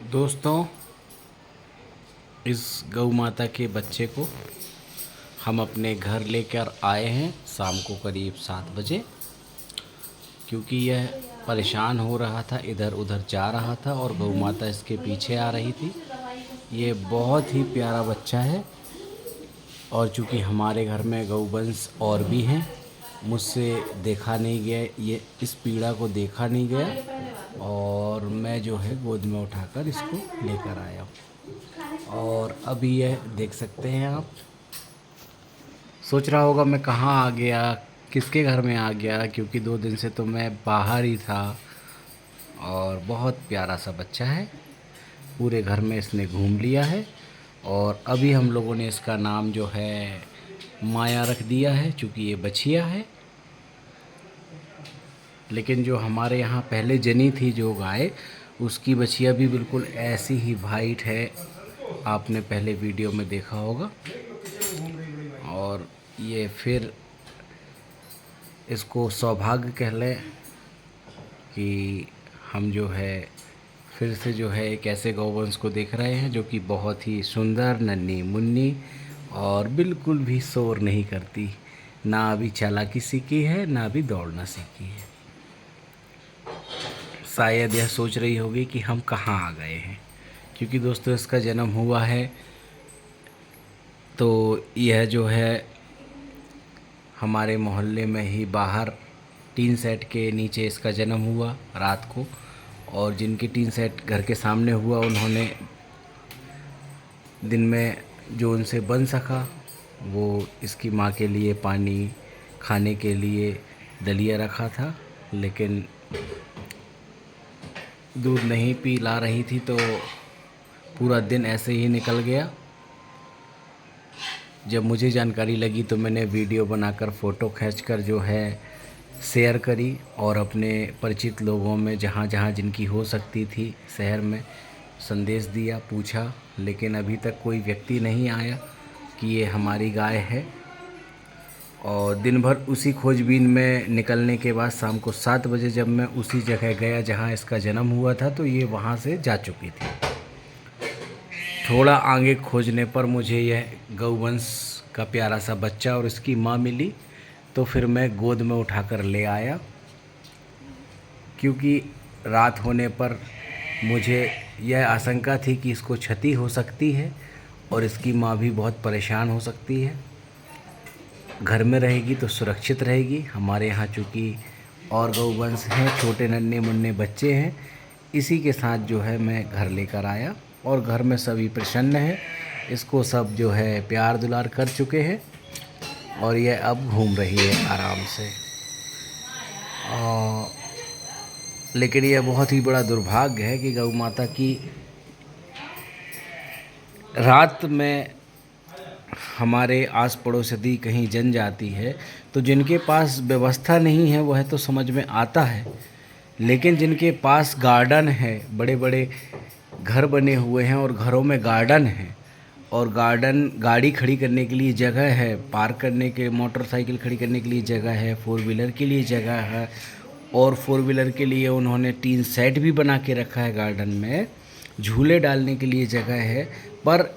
दोस्तों, इस गौ माता के बच्चे को हम अपने घर लेकर आए हैं शाम को करीब 7 बजे, क्योंकि यह परेशान हो रहा था, इधर उधर जा रहा था और गौ माता इसके पीछे आ रही थी। ये बहुत ही प्यारा बच्चा है और चूँकि हमारे घर में गौवंश और भी हैं, मुझसे देखा नहीं गया, ये इस पीड़ा को देखा नहीं गया और मैं जो है गोद में उठाकर इसको लेकर आया हूँ। और अभी यह देख सकते हैं आप, सोच रहा होगा मैं कहाँ आ गया, किसके घर में आ गया, क्योंकि 2 दिन से तो मैं बाहर ही था। और बहुत प्यारा सा बच्चा है, पूरे घर में इसने घूम लिया है। और अभी हम लोगों ने इसका नाम जो है माया रख दिया है, चूँकि ये बछिया है। लेकिन जो हमारे यहाँ पहले जनी थी जो गाय, उसकी बछिया भी बिल्कुल ऐसी ही वाइट है, आपने पहले वीडियो में देखा होगा। और ये फिर इसको सौभाग्य कह लें कि हम जो है फिर से जो है एक ऐसे गौवंश को देख रहे हैं जो कि बहुत ही सुंदर, नन्ही मुन्नी और बिल्कुल भी शोर नहीं करती, ना अभी चालाकी सीखी है ना अभी दौड़ना सीखी है। शायद यह सोच रही होगी कि हम कहाँ आ गए हैं, क्योंकि दोस्तों इसका जन्म हुआ है तो यह जो है हमारे मोहल्ले में ही बाहर टीन सेट के नीचे इसका जन्म हुआ रात को। और जिनकी टीन सेट घर के सामने हुआ, उन्होंने दिन में जो उनसे बन सका वो इसकी माँ के लिए पानी, खाने के लिए दलिया रखा था, लेकिन दूध नहीं पी ला रही थी तो पूरा दिन ऐसे ही निकल गया। जब मुझे जानकारी लगी तो मैंने वीडियो बनाकर फ़ोटो खींचकर जो है शेयर करी और अपने परिचित लोगों में जहाँ जहाँ जिनकी हो सकती थी शहर में संदेश दिया, पूछा, लेकिन अभी तक कोई व्यक्ति नहीं आया कि ये हमारी गाय है। और दिन भर उसी खोजबीन में निकलने के बाद शाम को 7 बजे जब मैं उसी जगह गया जहाँ इसका जन्म हुआ था, तो ये वहाँ से जा चुकी थी। थोड़ा आगे खोजने पर मुझे यह गौवंश का प्यारा सा बच्चा और इसकी माँ मिली, तो फिर मैं गोद में उठाकर ले आया, क्योंकि रात होने पर मुझे यह आशंका थी कि इसको क्षति हो सकती है और इसकी माँ भी बहुत परेशान हो सकती है। घर में रहेगी तो सुरक्षित रहेगी। हमारे यहाँ चूँकि और गौवंश हैं, छोटे नन्हे मुन्ने बच्चे हैं, इसी के साथ जो है मैं घर लेकर आया और घर में सभी प्रसन्न हैं। इसको सब जो है प्यार दुलार कर चुके हैं और ये अब घूम रही है आराम से। लेकिन यह बहुत ही बड़ा दुर्भाग्य है कि गौ माता की रात में हमारे आस पड़ोस यदि कहीं जन जाती है तो जिनके पास व्यवस्था नहीं है वह तो समझ में आता है, लेकिन जिनके पास गार्डन है, बड़े बड़े घर बने हुए हैं और घरों में गार्डन है और गार्डन गाड़ी खड़ी करने के लिए जगह है, पार्क करने के, मोटरसाइकिल खड़ी करने के लिए जगह है, 4 व्हीलर के लिए जगह है और 4 व्हीलर के लिए उन्होंने टीन सेट भी बना के रखा है गार्डन में, झूले डालने के लिए जगह है। पर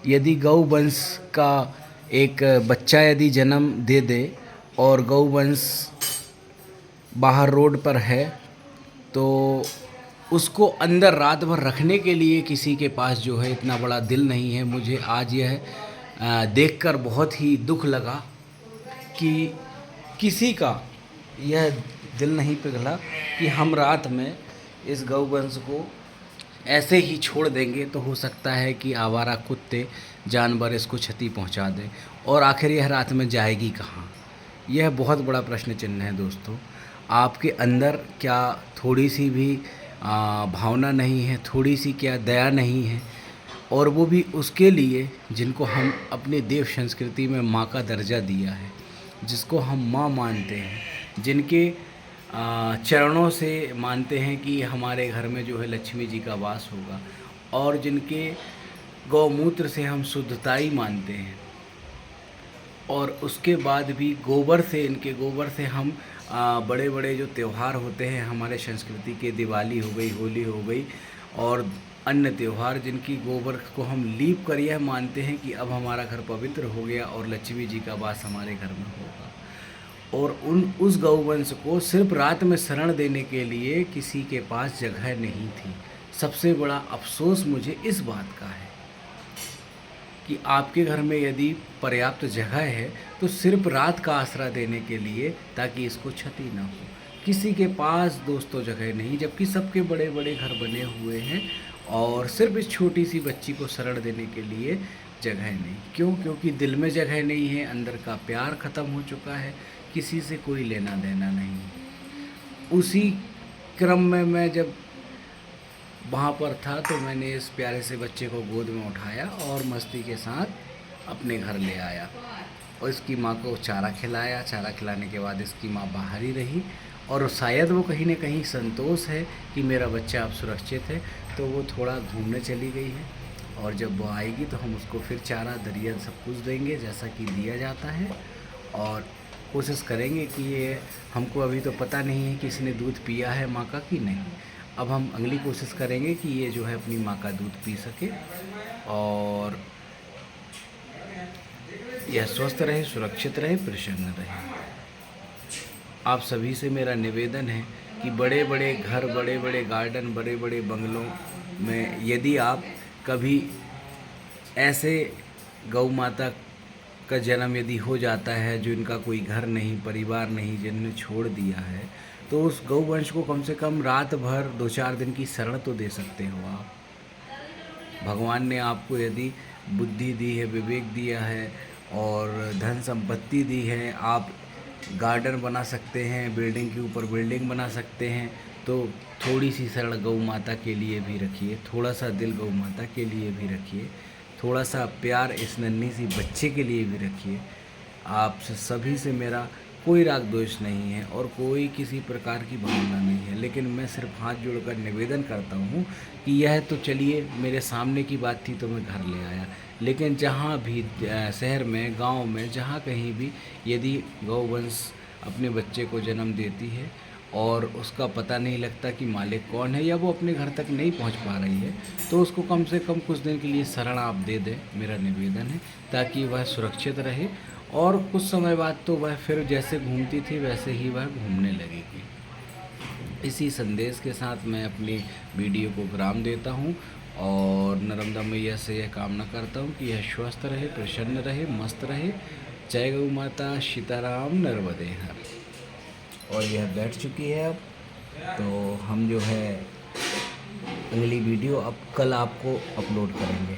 यदि गौवंश का एक बच्चा यदि जन्म दे दे और गौवंश बाहर रोड पर है तो उसको अंदर रात भर रखने के लिए किसी के पास जो है इतना बड़ा दिल नहीं है। मुझे आज यह देखकर बहुत ही दुख लगा कि किसी का यह दिल नहीं पिघला कि हम रात में इस गौवंश को ऐसे ही छोड़ देंगे तो हो सकता है कि आवारा कुत्ते, जानवर इसको क्षति पहुंचा दें। और आखिर यह रात में जाएगी कहाँ? यह बहुत बड़ा प्रश्न चिन्ह है दोस्तों। आपके अंदर क्या थोड़ी सी भी भावना नहीं है, थोड़ी सी क्या दया नहीं है? और वो भी उसके लिए जिनको हम अपने देव संस्कृति में माँ का दर्जा दिया है, जिसको हम माँ मानते हैं, जिनके चरणों से मानते हैं कि हमारे घर में जो है लक्ष्मी जी का वास होगा, और जिनके गौमूत्र से हम शुद्धताई मानते हैं, और उसके बाद भी गोबर से, इनके गोबर से हम बड़े बड़े जो त्यौहार होते हैं हमारे संस्कृति के, दिवाली हो गई, होली हो गई और अन्य त्यौहार जिनकी गोबर को हम लीप कर यह मानते हैं कि अब हमारा घर पवित्र हो गया और लक्ष्मी जी का वास हमारे घर में होगा। और उस गौवंश को सिर्फ रात में शरण देने के लिए किसी के पास जगह नहीं थी। सबसे बड़ा अफसोस मुझे इस बात का है कि आपके घर में यदि पर्याप्त जगह है तो सिर्फ रात का आसरा देने के लिए, ताकि इसको क्षति ना हो। किसी के पास दोस्तों जगह नहीं, जबकि सबके बड़े बड़े घर बने हुए हैं और सिर्फ इस छोटी सी बच्ची को शरण देने के लिए जगह नहीं। क्यों? क्योंकि दिल में जगह नहीं है, अंदर का प्यार ख़त्म हो चुका है, किसी से कोई लेना देना नहीं। उसी क्रम में मैं जब वहाँ पर था तो मैंने इस प्यारे से बच्चे को गोद में उठाया और मस्ती के साथ अपने घर ले आया और इसकी माँ को चारा खिलाया। चारा खिलाने के बाद इसकी माँ बाहर ही रही और शायद वो कहीं न कहीं संतोष है कि मेरा बच्चा अब सुरक्षित है, तो वो थोड़ा घूमने चली गई है। और जब वो आएगी तो हम उसको फिर चारा दरिया सब कुछ देंगे जैसा कि दिया जाता है, और कोशिश करेंगे कि ये, हमको अभी तो पता नहीं है कि इसने दूध पिया है माँ का कि नहीं। अब हम अगली कोशिश करेंगे कि ये जो है अपनी माँ का दूध पी सके और यह स्वस्थ रहे, सुरक्षित रहे, प्रसन्न रहे। आप सभी से मेरा निवेदन है कि बड़े बड़े घर, बड़े बड़े गार्डन, बड़े बड़े बंगलों में यदि आप कभी ऐसे गौ माता का जन्म यदि हो जाता है जो इनका कोई घर नहीं, परिवार नहीं, जिन्होंने छोड़ दिया है, तो उस गौवंश को कम से कम रात भर 2-4 दिन की शरण तो दे सकते हो आप। भगवान ने आपको यदि बुद्धि दी है, विवेक दिया है और धन संपत्ति दी है, आप गार्डन बना सकते हैं, बिल्डिंग के ऊपर बिल्डिंग बना सकते हैं, तो थोड़ी सी शरण गौ माता के लिए भी रखिए, थोड़ा सा दिल गौ माता के लिए भी रखिए, थोड़ा सा प्यार इस नन्ही सी बच्चे के लिए भी रखिए। आप सभी से मेरा कोई राग द्वेष नहीं है और कोई किसी प्रकार की भावना नहीं है, लेकिन मैं सिर्फ हाथ जोड़कर निवेदन करता हूँ कि यह तो चलिए मेरे सामने की बात थी तो मैं घर ले आया, लेकिन जहाँ भी शहर में, गांव में, जहाँ कहीं भी यदि गौवंश अपने बच्चे को जन्म देती है और उसका पता नहीं लगता कि मालिक कौन है या वो अपने घर तक नहीं पहुंच पा रही है, तो उसको कम से कम कुछ दिन के लिए शरण आप दे दें, मेरा निवेदन है, ताकि वह सुरक्षित रहे और कुछ समय बाद तो वह फिर जैसे घूमती थी वैसे ही वह घूमने लगेगी। इसी संदेश के साथ मैं अपनी वीडियो को विराम देता हूँ और नर्मदा मैया से यह कामना करता हूँ कि यह स्वस्थ रहे, प्रसन्न रहे, मस्त रहे। जय गौ माता, सीताराम, नर्मदे हर। और यह बैठ चुकी है अब, तो हम जो है अगली वीडियो अब कल आपको अपलोड करेंगे।